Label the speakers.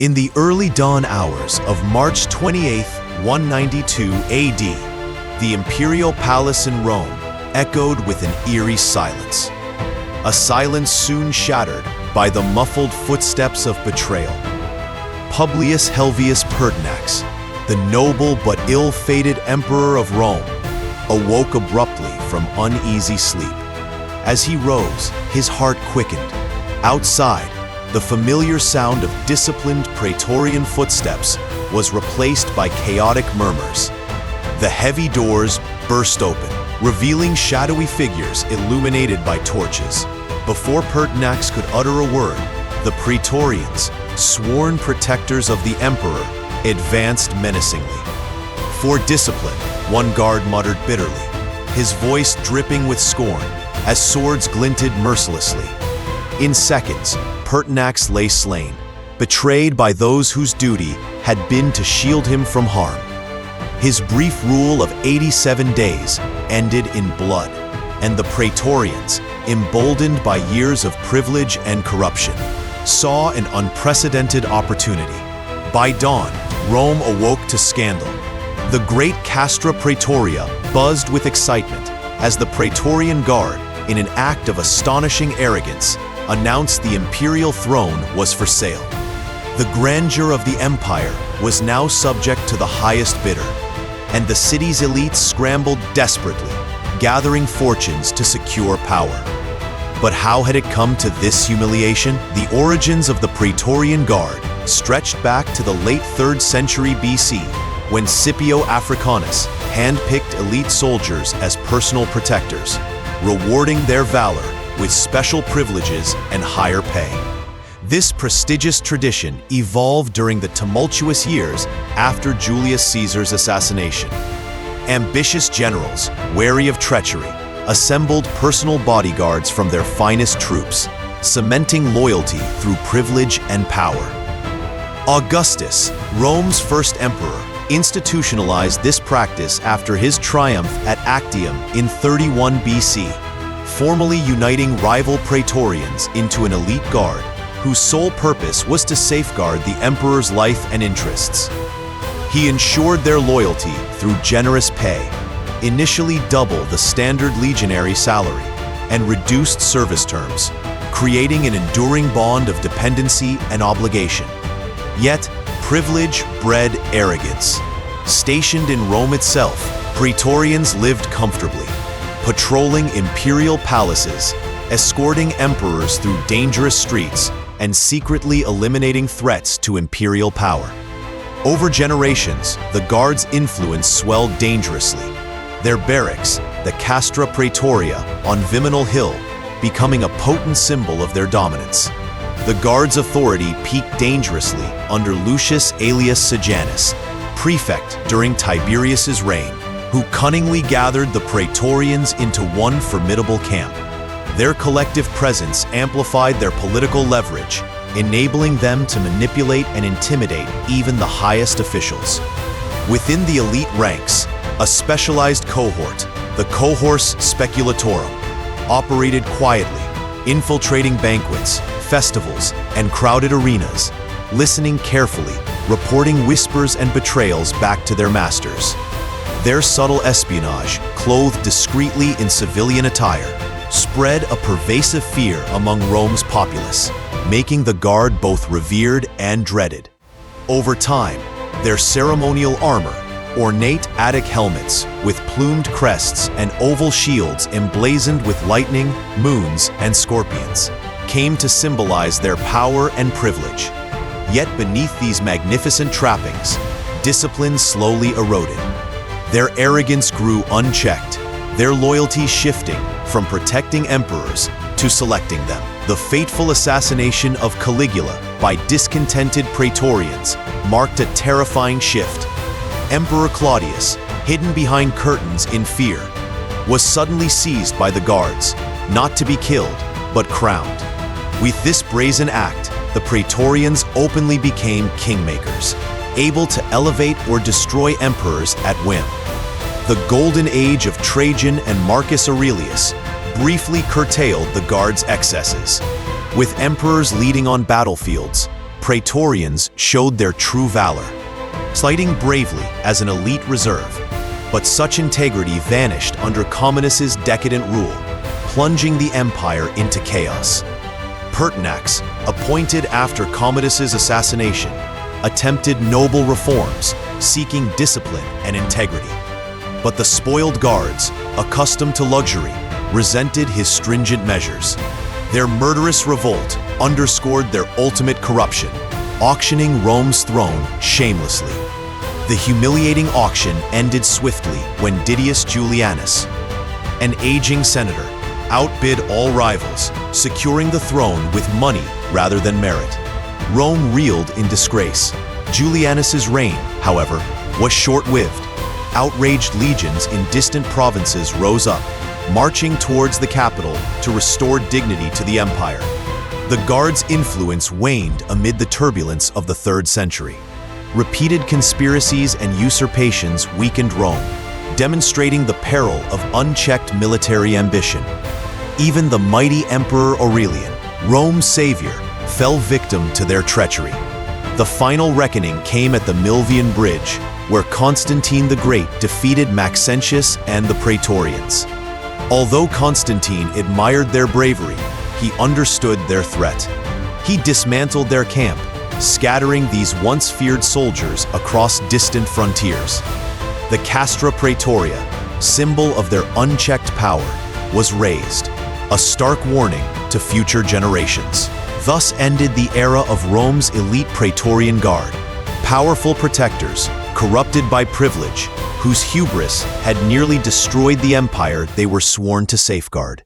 Speaker 1: In the early dawn hours of March 28, 192 AD, the imperial palace in Rome echoed with an eerie silence. A silence soon shattered by the muffled footsteps of betrayal. Publius Helvius Pertinax, the noble but ill-fated emperor of Rome, awoke abruptly from uneasy sleep. As he rose, his heart quickened. Outside, the familiar sound of disciplined Praetorian footsteps was replaced by chaotic murmurs. The heavy doors burst open, revealing shadowy figures illuminated by torches. Before Pertinax could utter a word, the Praetorians, sworn protectors of the emperor, advanced menacingly. "For discipline," one guard muttered bitterly, his voice dripping with scorn as swords glinted mercilessly. In seconds, Pertinax lay slain, betrayed by those whose duty had been to shield him from harm. His brief rule of 87 days ended in blood, and the Praetorians, emboldened by years of privilege and corruption, saw an unprecedented opportunity. By dawn, Rome awoke to scandal. The great Castra Praetoria buzzed with excitement as the Praetorian Guard, in an act of astonishing arrogance, announced the imperial throne was for sale. The grandeur of the empire was now subject to the highest bidder, and the city's elites scrambled desperately, gathering fortunes to secure power. But how had it come to this humiliation? The origins of the Praetorian Guard stretched back to the late 3rd century BC, when Scipio Africanus handpicked elite soldiers as personal protectors, rewarding their valor with special privileges and higher pay. This prestigious tradition evolved during the tumultuous years after Julius Caesar's assassination. Ambitious generals, wary of treachery, assembled personal bodyguards from their finest troops, cementing loyalty through privilege and power. Augustus, Rome's first emperor, institutionalized this practice after his triumph at Actium in 31 BC, formally uniting rival Praetorians into an elite guard whose sole purpose was to safeguard the emperor's life and interests. He ensured their loyalty through generous pay, initially double the standard legionary salary, and reduced service terms, creating an enduring bond of dependency and obligation. Yet, privilege bred arrogance. Stationed in Rome itself, Praetorians lived comfortably, patrolling imperial palaces, escorting emperors through dangerous streets, and secretly eliminating threats to imperial power. Over generations, the Guard's influence swelled dangerously, their barracks, the Castra Praetoria on Viminal Hill, becoming a potent symbol of their dominance. The Guard's authority peaked dangerously under Lucius Aelius Sejanus, prefect during Tiberius's reign, who cunningly gathered the Praetorians into one formidable camp. Their collective presence amplified their political leverage, enabling them to manipulate and intimidate even the highest officials. Within the elite ranks, a specialized cohort, the cohors speculatorum, operated quietly, infiltrating banquets, festivals, and crowded arenas, listening carefully, reporting whispers and betrayals back to their masters. Their subtle espionage, clothed discreetly in civilian attire, spread a pervasive fear among Rome's populace, making the Guard both revered and dreaded. Over time, their ceremonial armor, ornate Attic helmets with plumed crests and oval shields emblazoned with lightning, moons, and scorpions, came to symbolize their power and privilege. Yet beneath these magnificent trappings, discipline slowly eroded. Their arrogance grew unchecked, their loyalty shifting from protecting emperors to selecting them. The fateful assassination of Caligula by discontented Praetorians marked a terrifying shift. Emperor Claudius, hidden behind curtains in fear, was suddenly seized by the Guards, not to be killed, but crowned. With this brazen act, the Praetorians openly became kingmakers, able to elevate or destroy emperors at whim. The golden age of Trajan and Marcus Aurelius briefly curtailed the Guard's excesses. With emperors leading on battlefields, Praetorians showed their true valor, fighting bravely as an elite reserve. But such integrity vanished under Commodus's decadent rule, plunging the empire into chaos. Pertinax, appointed after Commodus's assassination, attempted noble reforms, seeking discipline and integrity. But the spoiled guards, accustomed to luxury, resented his stringent measures. Their murderous revolt underscored their ultimate corruption, auctioning Rome's throne shamelessly. The humiliating auction ended swiftly when Didius Julianus, an aging senator, outbid all rivals, securing the throne with money rather than merit. Rome reeled in disgrace. Julianus's reign, however, was short-lived. Outraged legions in distant provinces rose up, marching towards the capital to restore dignity to the empire. The Guards' influence waned amid the turbulence of the 3rd century. Repeated conspiracies and usurpations weakened Rome, demonstrating the peril of unchecked military ambition. Even the mighty Emperor Aurelian, Rome's savior, fell victim to their treachery. The final reckoning came at the Milvian Bridge, where Constantine the Great defeated Maxentius and the Praetorians. Although Constantine admired their bravery, he understood their threat. He dismantled their camp, scattering these once feared soldiers across distant frontiers. The Castra Praetoria, symbol of their unchecked power, was razed, a stark warning to future generations. Thus ended the era of Rome's elite Praetorian Guard, powerful protectors, corrupted by privilege, whose hubris had nearly destroyed the empire they were sworn to safeguard.